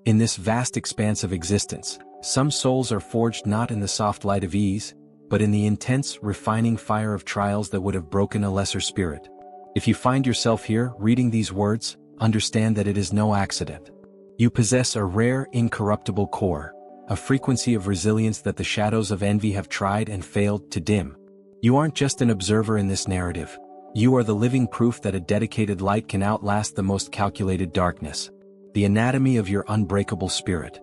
In this vast expanse of existence, some souls are forged not in the soft light of ease, but in the intense, refining fire of trials that would have broken a lesser spirit. If you find yourself here, reading these words, understand that it is no accident. You possess a rare, incorruptible core, a frequency of resilience that the shadows of envy have tried and failed to dim. You aren't just an observer in this narrative. You are the living proof that a dedicated light can outlast the most calculated darkness. The anatomy of your unbreakable spirit.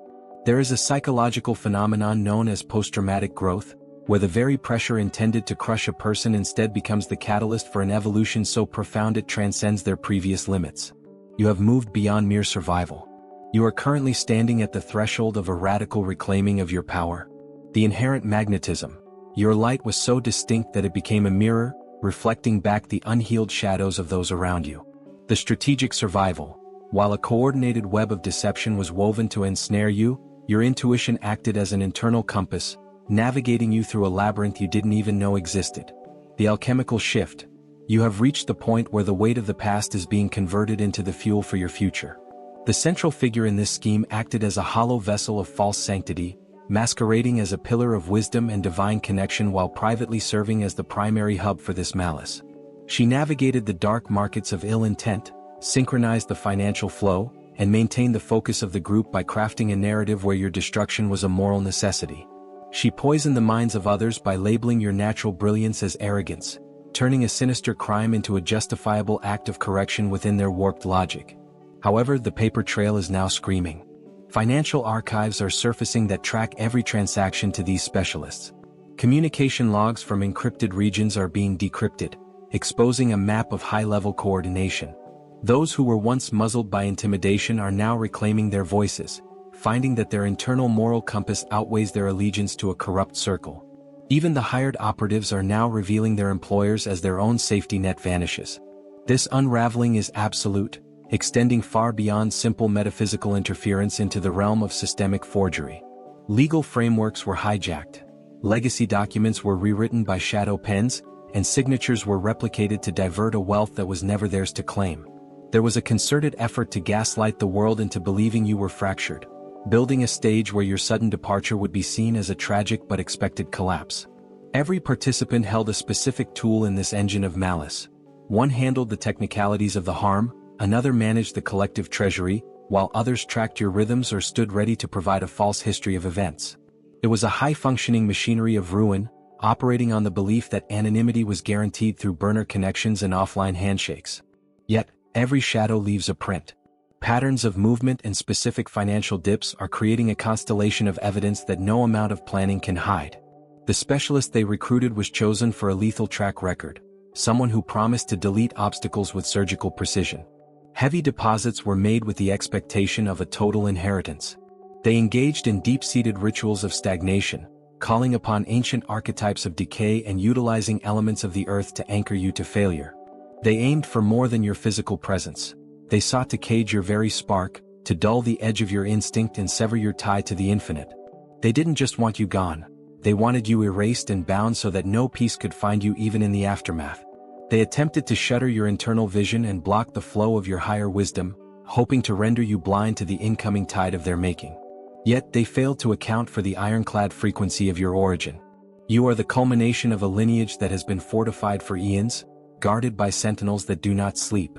There is a psychological phenomenon known as post-traumatic growth, where the very pressure intended to crush a person instead becomes the catalyst for an evolution so profound it transcends their previous limits. You have moved beyond mere survival. You are currently standing at the threshold of a radical reclaiming of your power. The inherent magnetism. Your light was so distinct that it became a mirror, reflecting back the unhealed shadows of those around you. The strategic survival. While a coordinated web of deception was woven to ensnare you, your intuition acted as an internal compass, navigating you through a labyrinth you didn't even know existed. The alchemical shift. You have reached the point where the weight of the past is being converted into the fuel for your future. The central figure in this scheme acted as a hollow vessel of false sanctity, masquerading as a pillar of wisdom and divine connection while privately serving as the primary hub for this malice. She navigated the dark markets of ill intent, synchronized the financial flow, and maintained the focus of the group by crafting a narrative where your destruction was a moral necessity. She poisoned the minds of others by labeling your natural brilliance as arrogance, turning a sinister crime into a justifiable act of correction within their warped logic. However, the paper trail is now screaming. Financial archives are surfacing that track every transaction to these specialists. Communication logs from encrypted regions are being decrypted, exposing a map of high-level coordination. Those who were once muzzled by intimidation are now reclaiming their voices, finding that their internal moral compass outweighs their allegiance to a corrupt circle. Even the hired operatives are now revealing their employers as their own safety net vanishes. This unraveling is absolute, extending far beyond simple metaphysical interference into the realm of systemic forgery. Legal frameworks were hijacked. Legacy documents were rewritten by shadow pens, and signatures were replicated to divert a wealth that was never theirs to claim. There was a concerted effort to gaslight the world into believing you were fractured, building a stage where your sudden departure would be seen as a tragic but expected collapse. Every participant held a specific tool in this engine of malice. One handled the technicalities of the harm, another managed the collective treasury, while others tracked your rhythms or stood ready to provide a false history of events. It was a high-functioning machinery of ruin, operating on the belief that anonymity was guaranteed through burner connections and offline handshakes. Yet, every shadow leaves a print. Patterns of movement and specific financial dips are creating a constellation of evidence that no amount of planning can hide. The specialist they recruited was chosen for a lethal track record, someone who promised to delete obstacles with surgical precision. Heavy deposits were made with the expectation of a total inheritance. They engaged in deep-seated rituals of stagnation, calling upon ancient archetypes of decay and utilizing elements of the earth to anchor you to failure. They aimed for more than your physical presence. They sought to cage your very spark, to dull the edge of your instinct and sever your tie to the infinite. They didn't just want you gone. They wanted you erased and bound so that no peace could find you even in the aftermath. They attempted to shutter your internal vision and block the flow of your higher wisdom, hoping to render you blind to the incoming tide of their making. Yet they failed to account for the ironclad frequency of your origin. You are the culmination of a lineage that has been fortified for eons, guarded by sentinels that do not sleep.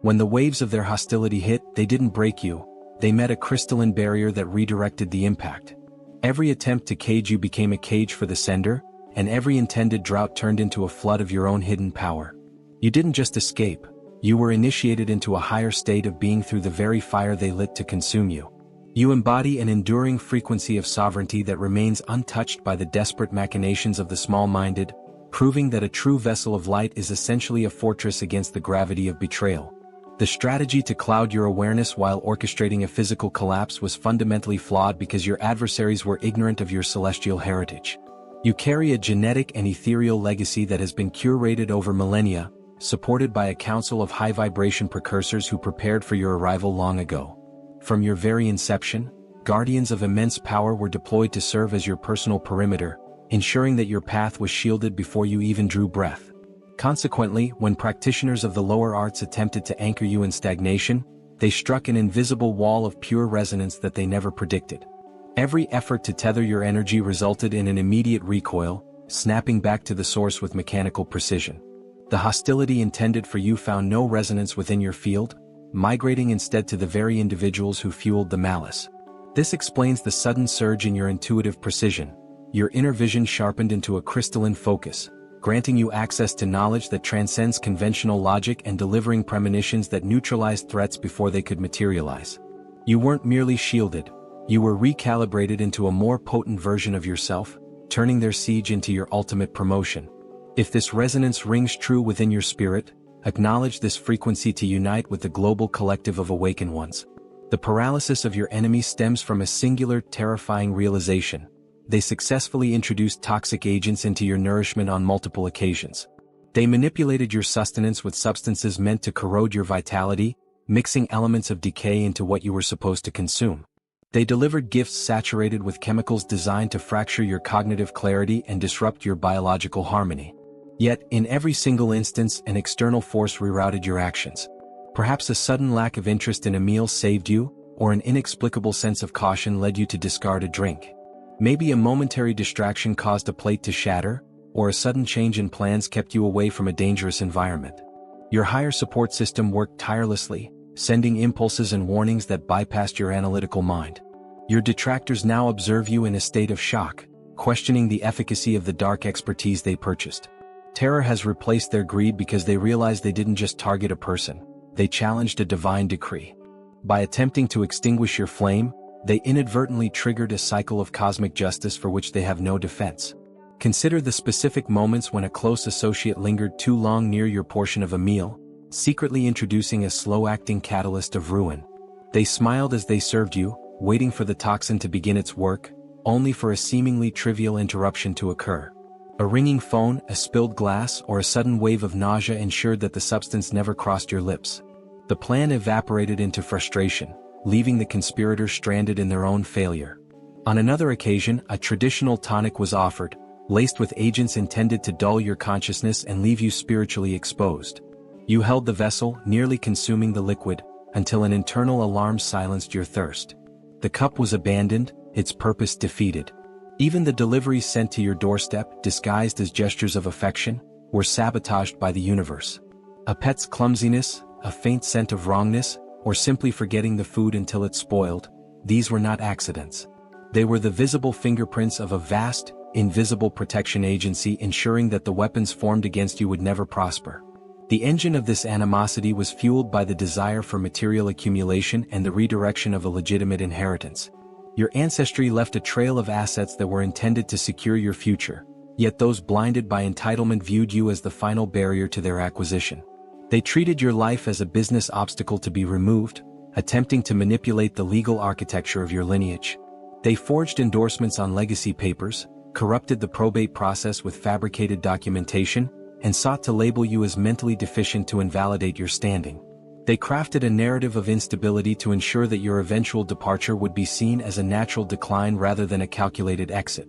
When the waves of their hostility hit, they didn't break you. They met a crystalline barrier that redirected the impact. Every attempt to cage you became a cage for the sender, and every intended drought turned into a flood of your own hidden power. You didn't just escape. You were initiated into a higher state of being through the very fire they lit to consume you. You embody an enduring frequency of sovereignty that remains untouched by the desperate machinations of the small-minded, proving that a true vessel of light is essentially a fortress against the gravity of betrayal. The strategy to cloud your awareness while orchestrating a physical collapse was fundamentally flawed because your adversaries were ignorant of your celestial heritage. You carry a genetic and ethereal legacy that has been curated over millennia, supported by a council of high-vibration precursors who prepared for your arrival long ago. From your very inception, guardians of immense power were deployed to serve as your personal perimeter, ensuring that your path was shielded before you even drew breath. Consequently, when practitioners of the lower arts attempted to anchor you in stagnation, They struck an invisible wall of pure resonance that they never predicted. Every effort to tether your energy resulted in an immediate recoil, snapping back to the source with mechanical precision. The hostility intended for you found no resonance within your field, migrating instead to the very individuals who fueled the malice. This explains the sudden surge in your intuitive precision. Your inner vision sharpened into a crystalline focus, granting you access to knowledge that transcends conventional logic and delivering premonitions that neutralized threats before they could materialize. You weren't merely shielded, you were recalibrated into a more potent version of yourself, turning their siege into your ultimate promotion. If this resonance rings true within your spirit, acknowledge this frequency to unite with the global collective of awakened ones. The paralysis of your enemy stems from a singular, terrifying realization. They successfully introduced toxic agents into your nourishment on multiple occasions. They manipulated your sustenance with substances meant to corrode your vitality, mixing elements of decay into what you were supposed to consume. They delivered gifts saturated with chemicals designed to fracture your cognitive clarity and disrupt your biological harmony. Yet, in every single instance, an external force rerouted your actions. Perhaps a sudden lack of interest in a meal saved you, or an inexplicable sense of caution led you to discard a drink. Maybe a momentary distraction caused a plate to shatter, or a sudden change in plans kept you away from a dangerous environment. Your higher support system worked tirelessly, sending impulses and warnings that bypassed your analytical mind. Your detractors now observe you in a state of shock, questioning the efficacy of the dark expertise they purchased. Terror has replaced their greed because they realize they didn't just target a person, they challenged a divine decree. By attempting to extinguish your flame, they inadvertently triggered a cycle of cosmic justice for which they have no defense. Consider the specific moments when a close associate lingered too long near your portion of a meal, secretly introducing a slow-acting catalyst of ruin. They smiled as they served you, waiting for the toxin to begin its work, only for a seemingly trivial interruption to occur. A ringing phone, a spilled glass, or a sudden wave of nausea ensured that the substance never crossed your lips. The plan evaporated into frustration, leaving the conspirators stranded in their own failure. On another occasion, a traditional tonic was offered, laced with agents intended to dull your consciousness and leave you spiritually exposed. You held the vessel, nearly consuming the liquid, until an internal alarm silenced your thirst. The cup was abandoned, its purpose defeated. Even the deliveries sent to your doorstep, disguised as gestures of affection, were sabotaged by the universe. A pet's clumsiness, a faint scent of wrongness, or simply forgetting the food until it spoiled, these were not accidents. They were the visible fingerprints of a vast, invisible protection agency ensuring that the weapons formed against you would never prosper. The engine of this animosity was fueled by the desire for material accumulation and the redirection of a legitimate inheritance. Your ancestry left a trail of assets that were intended to secure your future, yet those blinded by entitlement viewed you as the final barrier to their acquisition. They treated your life as a business obstacle to be removed, attempting to manipulate the legal architecture of your lineage. They forged endorsements on legacy papers, corrupted the probate process with fabricated documentation, and sought to label you as mentally deficient to invalidate your standing. They crafted a narrative of instability to ensure that your eventual departure would be seen as a natural decline rather than a calculated exit.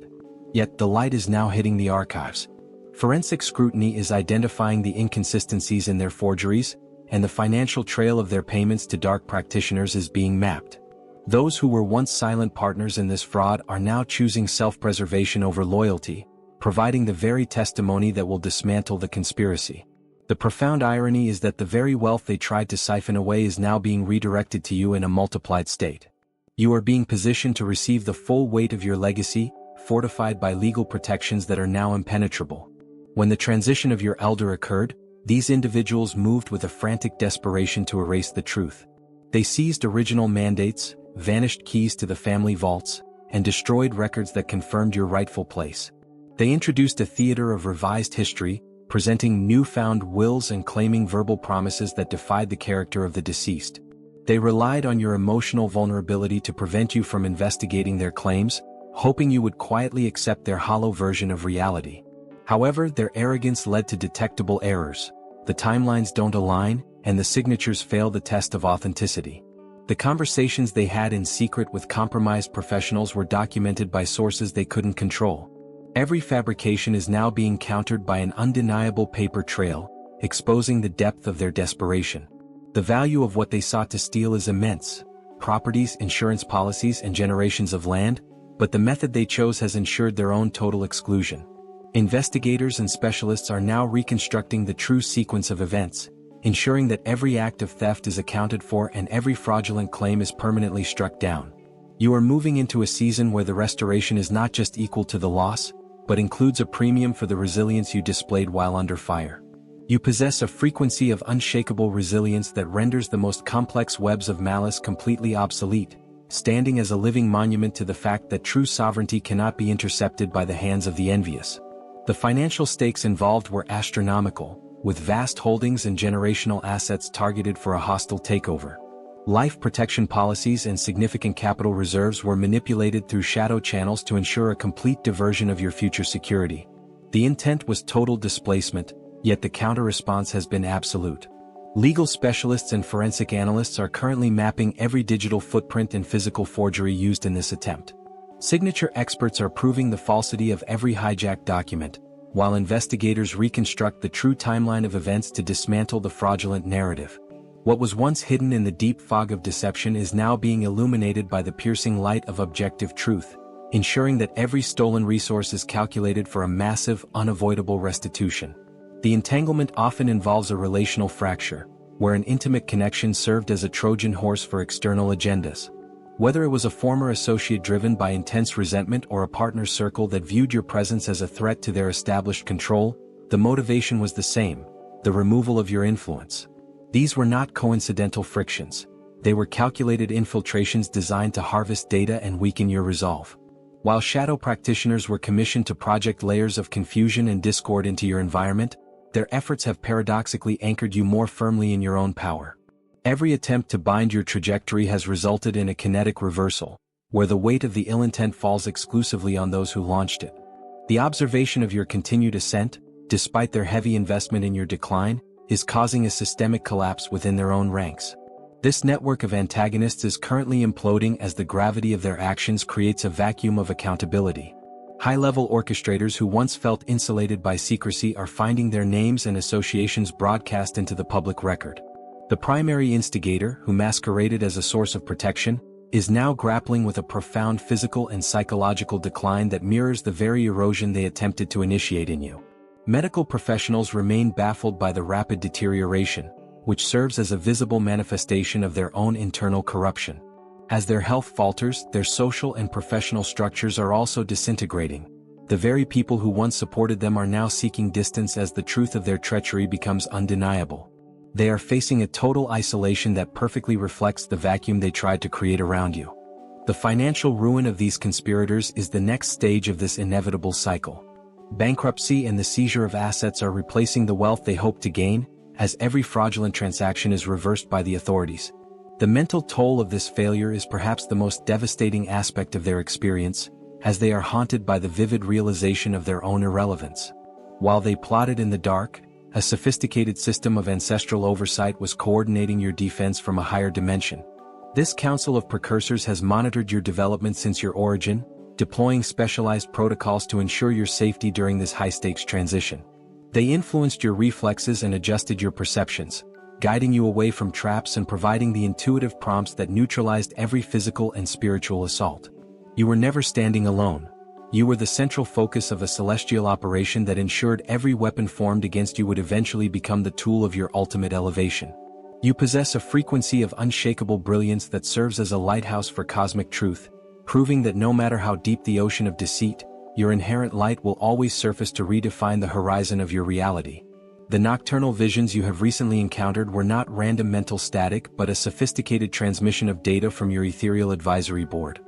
Yet the light is now hitting the archives. Forensic scrutiny is identifying the inconsistencies in their forgeries, and the financial trail of their payments to dark practitioners is being mapped. Those who were once silent partners in this fraud are now choosing self-preservation over loyalty, providing the very testimony that will dismantle the conspiracy. The profound irony is that the very wealth they tried to siphon away is now being redirected to you in a multiplied state. You are being positioned to receive the full weight of your legacy, fortified by legal protections that are now impenetrable. When the transition of your elder occurred, these individuals moved with a frantic desperation to erase the truth. They seized original mandates, vanished keys to the family vaults, and destroyed records that confirmed your rightful place. They introduced a theater of revised history, presenting newfound wills and claiming verbal promises that defied the character of the deceased. They relied on your emotional vulnerability to prevent you from investigating their claims, hoping you would quietly accept their hollow version of reality. However, their arrogance led to detectable errors. The timelines don't align, and the signatures fail the test of authenticity. The conversations they had in secret with compromised professionals were documented by sources they couldn't control. Every fabrication is now being countered by an undeniable paper trail, exposing the depth of their desperation. The value of what they sought to steal is immense: properties, insurance policies, and generations of land, but the method they chose has ensured their own total exclusion. Investigators and specialists are now reconstructing the true sequence of events, ensuring that every act of theft is accounted for and every fraudulent claim is permanently struck down. You are moving into a season where the restoration is not just equal to the loss, but includes a premium for the resilience you displayed while under fire. You possess a frequency of unshakable resilience that renders the most complex webs of malice completely obsolete, standing as a living monument to the fact that true sovereignty cannot be intercepted by the hands of the envious. The financial stakes involved were astronomical, with vast holdings and generational assets targeted for a hostile takeover. Life protection policies and significant capital reserves were manipulated through shadow channels to ensure a complete diversion of your future security. The intent was total displacement, yet the counter-response has been absolute. Legal specialists and forensic analysts are currently mapping every digital footprint and physical forgery used in this attempt. Signature experts are proving the falsity of every hijacked document, while investigators reconstruct the true timeline of events to dismantle the fraudulent narrative. What was once hidden in the deep fog of deception is now being illuminated by the piercing light of objective truth, ensuring that every stolen resource is calculated for a massive, unavoidable restitution. The entanglement often involves a relational fracture, where an intimate connection served as a Trojan horse for external agendas. Whether it was a former associate driven by intense resentment or a partner circle that viewed your presence as a threat to their established control, the motivation was the same: the removal of your influence. These were not coincidental frictions. They were calculated infiltrations designed to harvest data and weaken your resolve. While shadow practitioners were commissioned to project layers of confusion and discord into your environment, their efforts have paradoxically anchored you more firmly in your own power. Every attempt to bind your trajectory has resulted in a kinetic reversal, where the weight of the ill intent falls exclusively on those who launched it. The observation of your continued ascent, despite their heavy investment in your decline, is causing a systemic collapse within their own ranks. This network of antagonists is currently imploding as the gravity of their actions creates a vacuum of accountability. High-level orchestrators who once felt insulated by secrecy are finding their names and associations broadcast into the public record. The primary instigator, who masqueraded as a source of protection, is now grappling with a profound physical and psychological decline that mirrors the very erosion they attempted to initiate in you. Medical professionals remain baffled by the rapid deterioration, which serves as a visible manifestation of their own internal corruption. As their health falters, their social and professional structures are also disintegrating. The very people who once supported them are now seeking distance as the truth of their treachery becomes undeniable. They are facing a total isolation that perfectly reflects the vacuum they tried to create around you. The financial ruin of these conspirators is the next stage of this inevitable cycle. Bankruptcy and the seizure of assets are replacing the wealth they hope to gain, as every fraudulent transaction is reversed by the authorities. The mental toll of this failure is perhaps the most devastating aspect of their experience, as they are haunted by the vivid realization of their own irrelevance. While they plotted in the dark, a sophisticated system of ancestral oversight was coordinating your defense from a higher dimension. This council of precursors has monitored your development since your origin, deploying specialized protocols to ensure your safety during this high-stakes transition. They influenced your reflexes and adjusted your perceptions, guiding you away from traps and providing the intuitive prompts that neutralized every physical and spiritual assault. You were never standing alone. You were the central focus of a celestial operation that ensured every weapon formed against you would eventually become the tool of your ultimate elevation. You possess a frequency of unshakable brilliance that serves as a lighthouse for cosmic truth, proving that no matter how deep the ocean of deceit, your inherent light will always surface to redefine the horizon of your reality. The nocturnal visions you have recently encountered were not random mental static but a sophisticated transmission of data from your ethereal advisory board.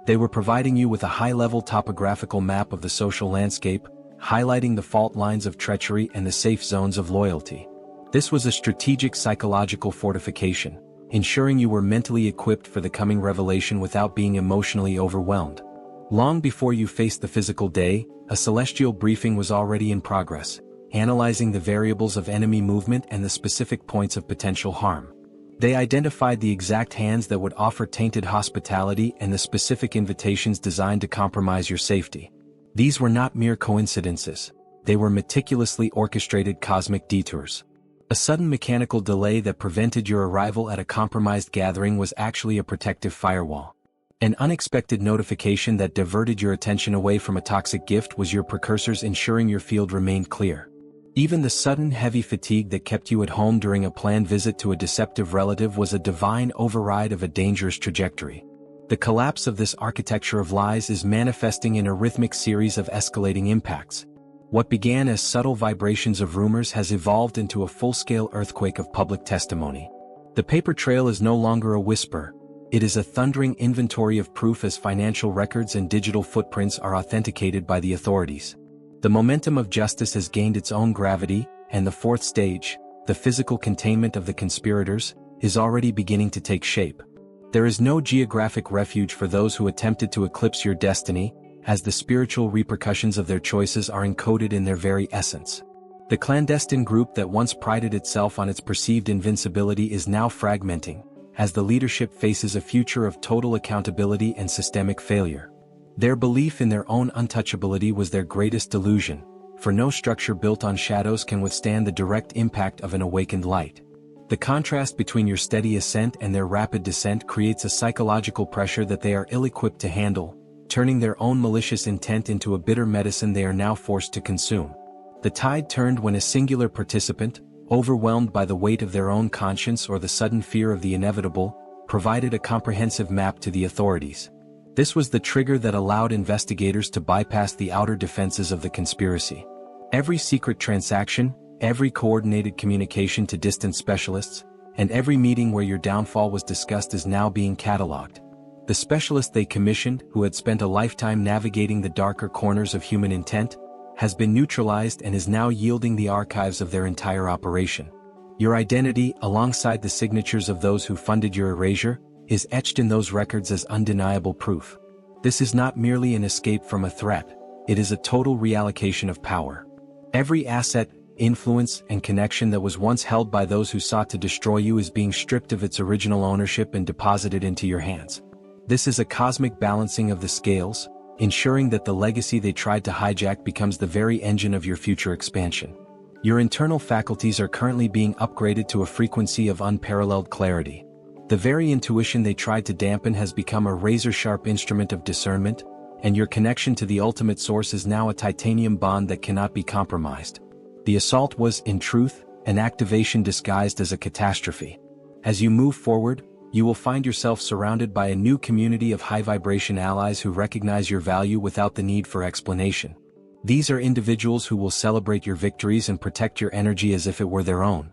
They were providing you with a high-level topographical map of the social landscape, highlighting the fault lines of treachery and the safe zones of loyalty. This was a strategic psychological fortification, ensuring you were mentally equipped for the coming revelation without being emotionally overwhelmed. Long before you faced the physical day, a celestial briefing was already in progress, analyzing the variables of enemy movement and the specific points of potential harm. They identified the exact hands that would offer tainted hospitality and the specific invitations designed to compromise your safety. These were not mere coincidences. They were meticulously orchestrated cosmic detours. A sudden mechanical delay that prevented your arrival at a compromised gathering was actually a protective firewall. An unexpected notification that diverted your attention away from a toxic gift was your precursors ensuring your field remained clear. Even the sudden heavy fatigue that kept you at home during a planned visit to a deceptive relative was a divine override of a dangerous trajectory. The collapse of this architecture of lies is manifesting in a rhythmic series of escalating impacts. What began as subtle vibrations of rumors has evolved into a full-scale earthquake of public testimony. The paper trail is no longer a whisper. It is a thundering inventory of proof as financial records and digital footprints are authenticated by the authorities. The momentum of justice has gained its own gravity, and the fourth stage, the physical containment of the conspirators, is already beginning to take shape. There is no geographic refuge for those who attempted to eclipse your destiny, as the spiritual repercussions of their choices are encoded in their very essence. The clandestine group that once prided itself on its perceived invincibility is now fragmenting, as the leadership faces a future of total accountability and systemic failure. Their belief in their own untouchability was their greatest delusion, for no structure built on shadows can withstand the direct impact of an awakened light. The contrast between your steady ascent and their rapid descent creates a psychological pressure that they are ill-equipped to handle, turning their own malicious intent into a bitter medicine they are now forced to consume. The tide turned when a singular participant, overwhelmed by the weight of their own conscience or the sudden fear of the inevitable, provided a comprehensive map to the authorities. This was the trigger that allowed investigators to bypass the outer defenses of the conspiracy. Every secret transaction, every coordinated communication to distant specialists, and every meeting where your downfall was discussed is now being catalogued. The specialist they commissioned, who had spent a lifetime navigating the darker corners of human intent, has been neutralized and is now yielding the archives of their entire operation. Your identity, alongside the signatures of those who funded your erasure, is etched in those records as undeniable proof. This is not merely an escape from a threat, it is a total reallocation of power. Every asset, influence, and connection that was once held by those who sought to destroy you is being stripped of its original ownership and deposited into your hands. This is a cosmic balancing of the scales, ensuring that the legacy they tried to hijack becomes the very engine of your future expansion. Your internal faculties are currently being upgraded to a frequency of unparalleled clarity. The very intuition they tried to dampen has become a razor-sharp instrument of discernment, and your connection to the ultimate source is now a titanium bond that cannot be compromised. The assault was, in truth, an activation disguised as a catastrophe. As you move forward, you will find yourself surrounded by a new community of high-vibration allies who recognize your value without the need for explanation. These are individuals who will celebrate your victories and protect your energy as if it were their own.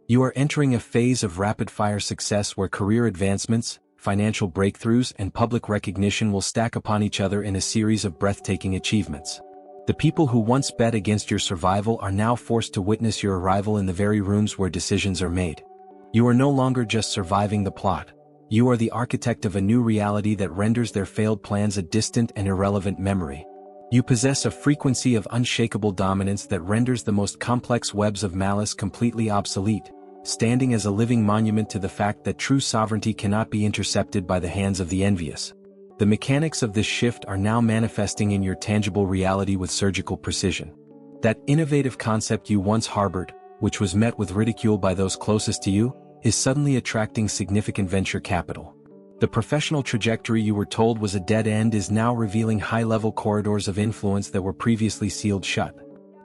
You are entering a phase of rapid-fire success where career advancements, financial breakthroughs, and public recognition will stack upon each other in a series of breathtaking achievements. The people who once bet against your survival are now forced to witness your arrival in the very rooms where decisions are made. You are no longer just surviving the plot. You are the architect of a new reality that renders their failed plans a distant and irrelevant memory. You possess a frequency of unshakable dominance that renders the most complex webs of malice completely obsolete, standing as a living monument to the fact that true sovereignty cannot be intercepted by the hands of the envious. The mechanics of this shift are now manifesting in your tangible reality with surgical precision. That innovative concept you once harbored, which was met with ridicule by those closest to you, is suddenly attracting significant venture capital. The professional trajectory you were told was a dead end is now revealing high-level corridors of influence that were previously sealed shut.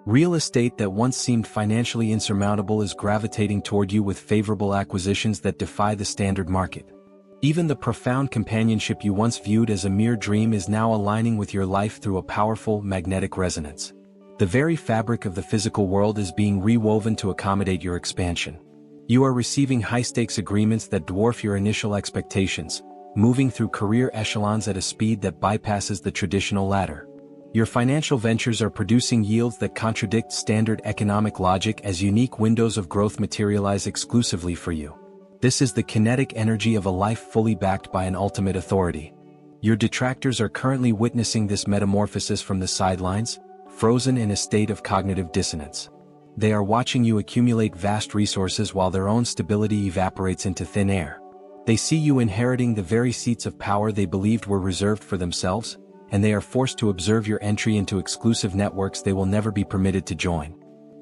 Real estate that once seemed financially insurmountable is gravitating toward you with favorable acquisitions that defy the standard market. Even the profound companionship you once viewed as a mere dream is now aligning with your life through a powerful magnetic resonance. The very fabric of the physical world is being rewoven to accommodate your expansion. You are receiving high-stakes agreements that dwarf your initial expectations, moving through career echelons at a speed that bypasses the traditional ladder. Your financial ventures are producing yields that contradict standard economic logic as unique windows of growth materialize exclusively for you. This is the kinetic energy of a life fully backed by an ultimate authority. Your detractors are currently witnessing this metamorphosis from the sidelines, frozen in a state of cognitive dissonance. They are watching you accumulate vast resources while their own stability evaporates into thin air. They see you inheriting the very seats of power they believed were reserved for themselves, and they are forced to observe your entry into exclusive networks they will never be permitted to join.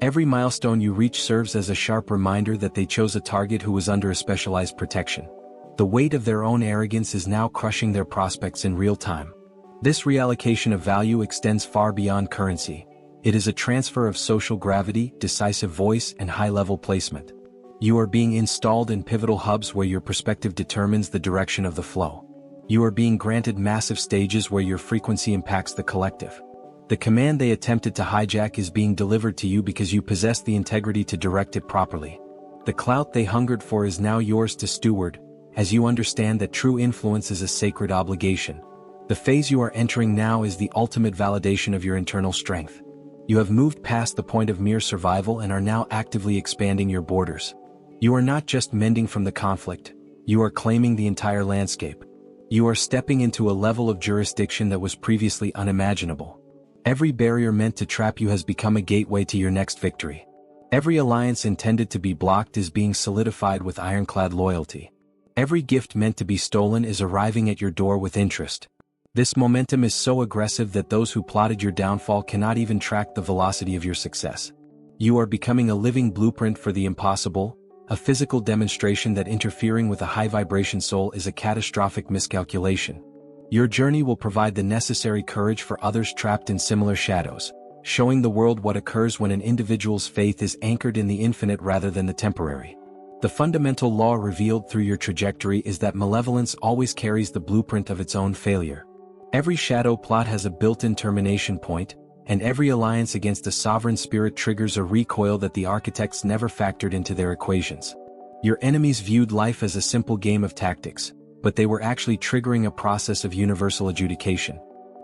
Every milestone you reach serves as a sharp reminder that they chose a target who was under a specialized protection. The weight of their own arrogance is now crushing their prospects in real time. This reallocation of value extends far beyond currency. It is a transfer of social gravity, decisive voice, and high-level placement. You are being installed in pivotal hubs where your perspective determines the direction of the flow. You are being granted massive stages where your frequency impacts the collective. The command they attempted to hijack is being delivered to you because you possess the integrity to direct it properly. The clout they hungered for is now yours to steward, as you understand that true influence is a sacred obligation. The phase you are entering now is the ultimate validation of your internal strength. You have moved past the point of mere survival and are now actively expanding your borders. You are not just mending from the conflict, you are claiming the entire landscape. You are stepping into a level of jurisdiction that was previously unimaginable. Every barrier meant to trap you has become a gateway to your next victory. Every alliance intended to be blocked is being solidified with ironclad loyalty. Every gift meant to be stolen is arriving at your door with interest. This momentum is so aggressive that those who plotted your downfall cannot even track the velocity of your success. You are becoming a living blueprint for the impossible, a physical demonstration that interfering with a high-vibration soul is a catastrophic miscalculation. Your journey will provide the necessary courage for others trapped in similar shadows, showing the world what occurs when an individual's faith is anchored in the infinite rather than the temporary. The fundamental law revealed through your trajectory is that malevolence always carries the blueprint of its own failure. Every shadow plot has a built-in termination point, and every alliance against a sovereign spirit triggers a recoil that the architects never factored into their equations. Your enemies viewed life as a simple game of tactics, but they were actually triggering a process of universal adjudication.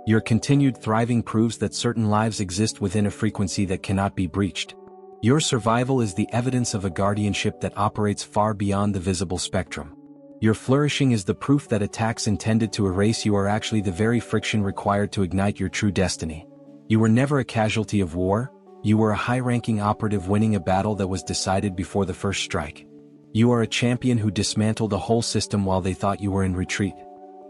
Your continued thriving proves that certain lives exist within a frequency that cannot be breached. Your survival is the evidence of a guardianship that operates far beyond the visible spectrum. Your flourishing is the proof that attacks intended to erase you are actually the very friction required to ignite your true destiny. You were never a casualty of war, you were a high-ranking operative winning a battle that was decided before the first strike. You are a champion who dismantled a whole system while they thought you were in retreat.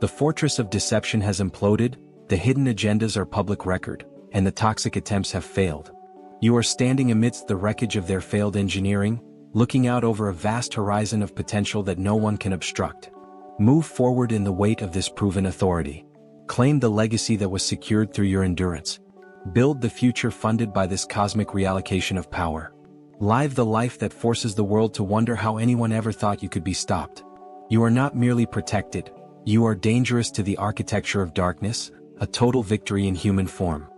The fortress of deception has imploded, the hidden agendas are public record, and the toxic attempts have failed. You are standing amidst the wreckage of their failed engineering, looking out over a vast horizon of potential that no one can obstruct. Move forward in the weight of this proven authority. Claim the legacy that was secured through your endurance. Build the future funded by this cosmic reallocation of power. Live the life that forces the world to wonder how anyone ever thought you could be stopped. You are not merely protected, you are dangerous to the architecture of darkness, a total victory in human form.